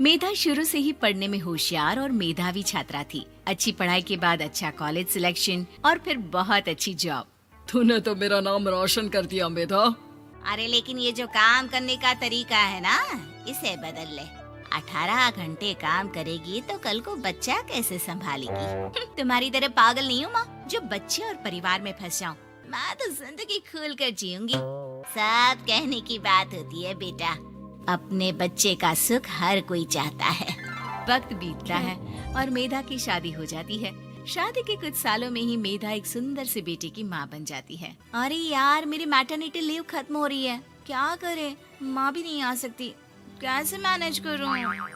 मेधा शुरू से ही पढ़ने में होशियार और मेधावी छात्रा थी। अच्छी पढ़ाई के बाद अच्छा कॉलेज सिलेक्शन और फिर बहुत अच्छी जॉब। तूने तो मेरा नाम रोशन कर दिया मेधा। अरे लेकिन ये जो काम करने का तरीका है ना, इसे बदल ले। 18 घंटे काम करेगी तो कल को बच्चा कैसे संभालेगी? तुम्हारी तरह पागल नहीं हूँ माँ, जो बच्चे और परिवार में फंस जाऊँ। मैं तो जिंदगी खुल कर जीऊंगी। सब कहने की बात होती है बेटा, अपने बच्चे का सुख हर कोई चाहता है। वक्त बीतता है और मेधा की शादी हो जाती है। शादी के कुछ सालों में ही मेधा एक सुंदर से बेटे की माँ बन जाती है। अरे यार, मेरी मैटरनिटी लीव खत्म हो रही है, क्या करे? माँ भी नहीं आ सकती, कैसे मैनेज करूँ?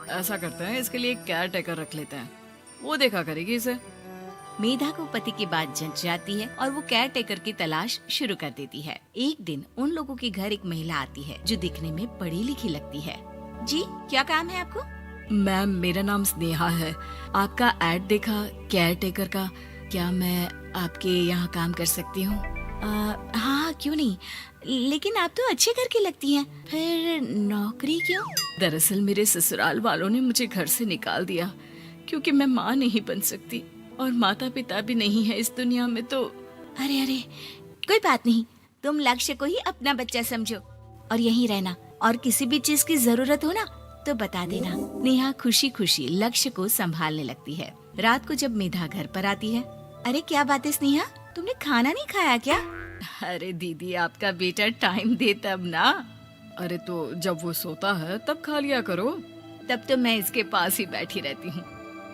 ऐसा करते हैं, इसके लिए एक केयर टेकर रख लेते हैं, वो देखा करेगी इसे। मेधा को पति की बात जंच जाती है और वो केयर टेकर की तलाश शुरू कर देती है। एक दिन उन लोगों के घर एक महिला आती है जो दिखने में पढ़ी लिखी लगती है। जी, क्या काम है आपको? मैम, मेरा नाम स्नेहा है। आपका एड देखा केयर टेकर का, क्या मैं आपके यहाँ काम कर सकती हूँ? हाँ, क्यों नहीं, लेकिन आप तो अच्छे घर की लगती हैं, फिर नौकरी क्यों? दरअसल मेरे ससुराल वालों ने मुझे घर से निकाल दिया क्योंकि मैं माँ नहीं बन सकती और माता पिता भी नहीं है इस दुनिया में। तो अरे अरे, कोई बात नहीं, तुम लक्ष्य को ही अपना बच्चा समझो और यहीं रहना, और किसी भी चीज की जरूरत हो ना तो बता देना। नेहा खुशी खुशी लक्ष्य को संभालने लगती है। रात को जब मेधा घर पर आती है, अरे क्या बात है स्नेहा, तुमने खाना नहीं खाया क्या? अरे दीदी, आपका बेटा टाइम दे तब ना। अरे तो जब वो सोता है तब खा लिया करो। तब तो मैं इसके पास ही बैठी रहती हूँ।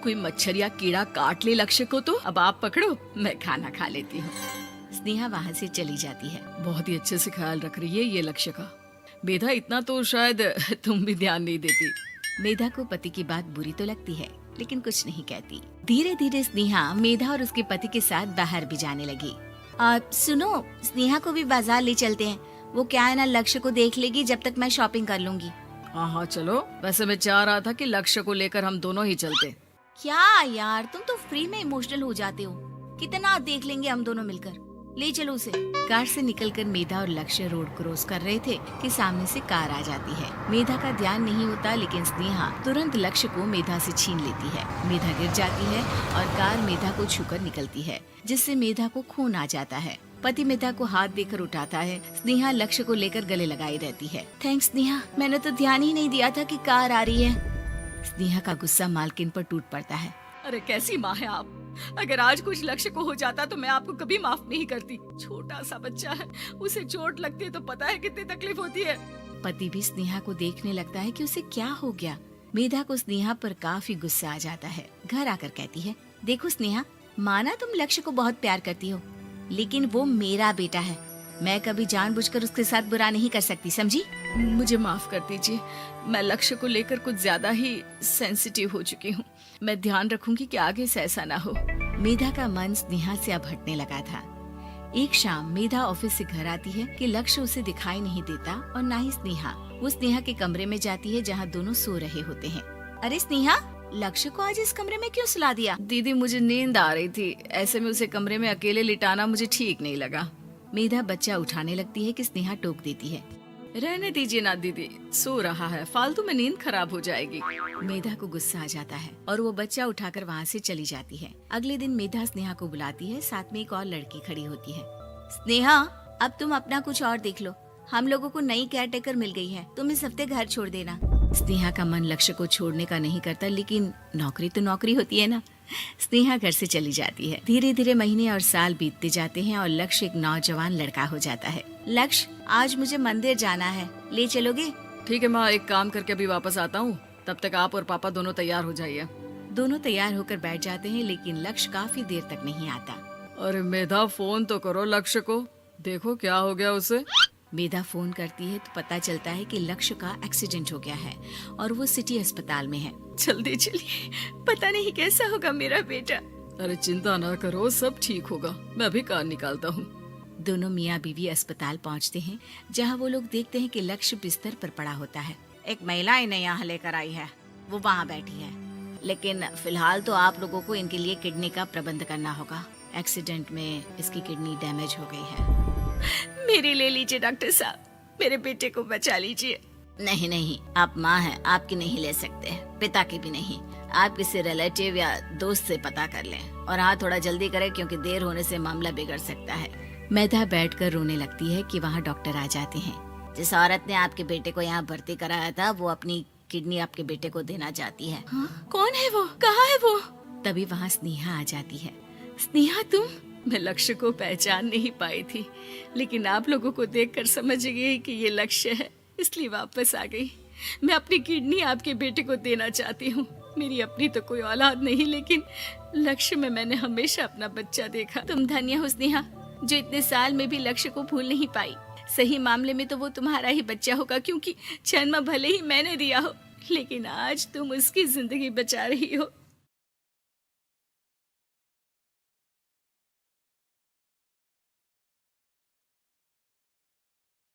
कोई मच्छर या कीड़ा काट ले लक्ष्य को तो अब आप पकड़ो, मैं खाना खा लेती हूँ। स्नेहा वहाँ से चली जाती है। बहुत ही अच्छे से ख्याल रख रही है ये लक्ष्य का। मेधा, इतना तो शायद तुम भी ध्यान नहीं देती। मेधा को पति की बात बुरी तो लगती है, लेकिन कुछ नहीं कहती। धीरे धीरे स्नेहा मेधा और उसके पति के साथ बाहर भी जाने लगी। सुनो, स्नेहा को भी बाजार ले चलते हैं, वो क्या है ना, लक्ष्य को देख लेगी जब तक मैं शॉपिंग कर लूंगी। हाँ चलो, वैसे मैं चाह रहा था कि लक्ष्य को लेकर हम दोनों ही चलते। क्या यार, तुम तो फ्री में इमोशनल हो जाते हो, कितना देख लेंगे हम दोनों मिलकर, ले चलो उसे। कार से निकलकर मेधा और लक्ष्य रोड क्रॉस कर रहे थे कि सामने से कार आ जाती है। मेधा का ध्यान नहीं होता, लेकिन स्नेहा तुरंत लक्ष्य को मेधा से छीन लेती है। मेधा गिर जाती है और कार मेधा को छूकर निकलती है, जिससे मेधा को खून आ जाता है। पति मेधा को हाथ देकर उठाता है। स्नेहा लक्ष्य को लेकर गले लगाई रहती है। थैंक्स स्नेहा, मैंने तो ध्यान ही नहीं दिया था कि कार आ रही है। स्नेहा का गुस्सा मालकिन पर टूट पड़ता है। अरे कैसी माँ है आप, अगर आज कुछ लक्ष्य को हो जाता तो मैं आपको कभी माफ नहीं करती। छोटा सा बच्चा है, उसे चोट लगती है तो पता है कितनी तकलीफ होती है। पति भी स्नेहा को देखने लगता है कि उसे क्या हो गया। मेधा को स्नेहा पर काफी गुस्सा आ जाता है। घर आकर कहती है, देखो स्नेहा, माना तुम लक्ष्य को बहुत प्यार करती हो, लेकिन वो मेरा बेटा है, मैं कभी जानबूझकर उसके साथ बुरा नहीं कर सकती, समझी? मुझे माफ कर दीजिए, मैं लक्ष्य को लेकर कुछ ज्यादा ही सेंसिटिव हो चुकी हूँ। मैं ध्यान रखूंगी कि आगे से ऐसा ना हो। मेधा का मन स्नेहा से अब हटने लगा था। एक शाम मेधा ऑफिस से घर आती है कि लक्ष्य उसे दिखाई नहीं देता और ना ही स्नेहा। वो स्नेहा के कमरे में जाती है जहाँ दोनों सो रहे होते हैं। अरे स्नेहा, लक्ष्य को आज इस कमरे में क्यों सुला दिया? दीदी, मुझे नींद आ रही थी, ऐसे में उसे कमरे में अकेले लिटाना मुझे ठीक नहीं लगा। मेधा बच्चा उठाने लगती है कि स्नेहा टोक देती है। रहने दीजिए ना दीदी, सो रहा है, फालतू में नींद खराब हो जाएगी। मेधा को गुस्सा आ जाता है और वो बच्चा उठाकर वहाँ से चली जाती है। अगले दिन मेधा स्नेहा को बुलाती है, साथ में एक और लड़की खड़ी होती है। स्नेहा, अब तुम अपना कुछ और देख लो, हम लोगों को नई केयर टेकर मिल गई है, तुम इस हफ्ते घर छोड़ देना। स्नेहा का मन लक्ष्य को छोड़ने का नहीं करता, लेकिन नौकरी तो नौकरी होती है ना। स्नेहा घर से चली जाती है। धीरे धीरे महीने और साल बीतते जाते हैं और लक्ष्य एक नौजवान लड़का हो जाता है। लक्ष्य, आज मुझे मंदिर जाना है, ले चलोगे? ठीक है माँ, एक काम करके अभी वापस आता हूँ, तब तक आप और पापा दोनों तैयार हो जाइए। दोनों तैयार होकर बैठ जाते हैं, लेकिन लक्ष्य काफी देर तक नहीं आता। अरे मेधा, फोन तो करो लक्ष्य को, देखो क्या हो गया उसे। मेधा फोन करती है तो पता चलता है कि लक्ष्य का एक्सीडेंट हो गया है और वो सिटी अस्पताल में है। जल्दी चलिए, पता नहीं कैसा होगा मेरा बेटा। अरे चिंता ना करो, सब ठीक होगा, मैं अभी कार निकालता हूँ। दोनों मियाँ बीवी अस्पताल पहुँचते हैं, जहाँ वो लोग देखते हैं कि लक्ष्य बिस्तर पर पड़ा होता है। एक महिला इन्हें यहाँ लेकर आई है, वो वहाँ बैठी है, लेकिन फिलहाल तो आप लोगों को इनके लिए किडनी का प्रबंध करना होगा। एक्सीडेंट में इसकी किडनी डैमेज हो गई है। मेरी ले लीजिए डॉक्टर साहब, मेरे बेटे को बचा लीजिए। नहीं नहीं, आप माँ हैं, आपकी नहीं ले सकते, पिता की भी नहीं। आप किसी रिलेटिव या दोस्त से पता कर लें और हाँ थोड़ा जल्दी करें क्योंकि देर होने से मामला बिगड़ सकता है। मेधा बैठकर रोने लगती है कि वहाँ डॉक्टर आ जाते हैं। जिस औरत ने आपके बेटे को यहाँ भर्ती कराया था वो अपनी किडनी आपके बेटे को देना चाहती है। हाँ? कौन है वो? कहाँ है वो? तभी वहाँ स्नेहा आ जाती है। स्नेहा तुम? मैं लक्ष्य को पहचान नहीं पाई थी, लेकिन आप लोगों को देखकर समझ गई कि ये लक्ष्य है, इसलिए वापस आ गई। मैं अपनी किडनी आपके बेटे को देना चाहती हूँ। मेरी अपनी तो कोई औलाद नहीं, लेकिन लक्ष्य में मैंने हमेशा अपना बच्चा देखा। तुम धन्य हो स्नेहा, जो इतने साल में भी लक्ष्य को भूल नहीं पाई। सही मामले में तो वो तुम्हारा ही बच्चा होगा, क्योंकि जन्म भले ही मैंने दिया हो, लेकिन आज तुम उसकी जिंदगी बचा रही हो।